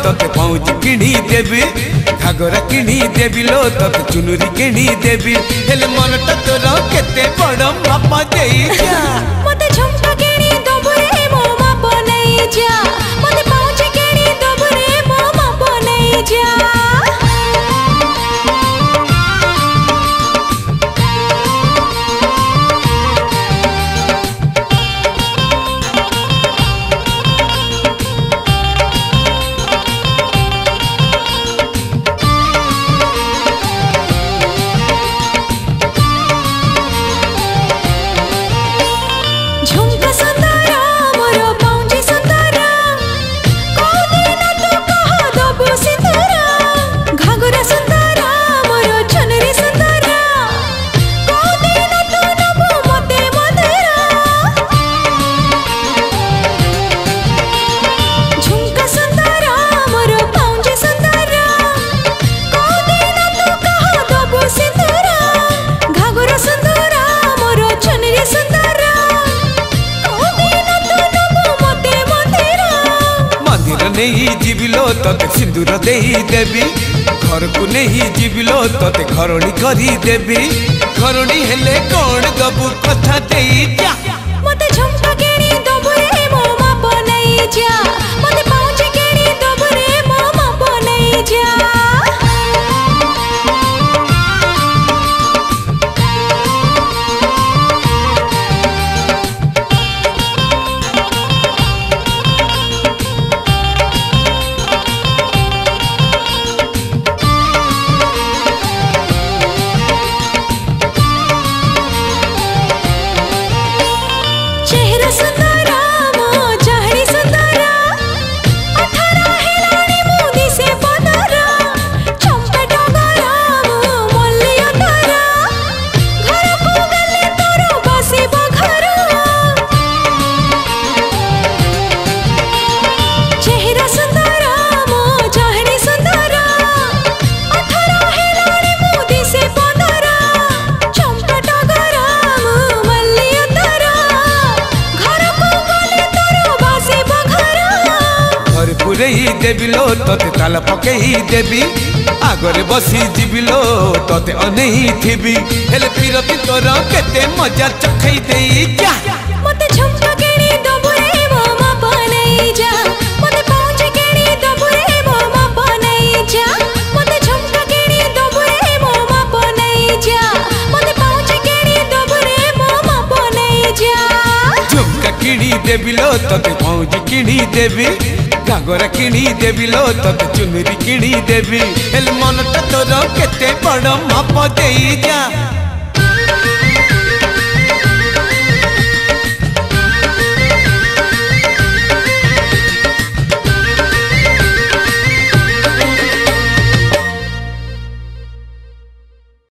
तोते पाउच किणी देबी घागरा किणी देबी लो तोते चुनुरी किणी देबी हेले मनटा तोर केते बड़ मापा देई जा मते झुमका किणी दबु रे मो माप नहीं जा मते पाउच किणी दबु रे मो माप नहीं जा नहीं जीविलो तोते सिंदूर देही देबी घर को नहीं जीविलो तोते घरणी करी देबी घरणी हेले कौन दबु कथा देई जा मते झुमका किणी दबु रे मो माप नहीं जा मते पाउच किणी दबु रे मो माप नहीं जा देबी लो तोते ताल पकेही देबी आगरे बसी जीविलो तोते अनेही थिबी हेले पिरती तोर केते मजा चखई देई जा मते झुमका किणी दबु रे मो माप नहीं जा मते पाउच किणी दबु रे मो माप नहीं जा मते झुमका किणी दबु रे मो माप नहीं जा मते पाउच किणी दबु रे मो माप नहीं जा झुमका किणी देबी लो तोते पाउच किणी देबी घागरा किणी देबी लो तोते चुनरी किणी देबी हेले मनटा तोर केते बड़ माप देई जा।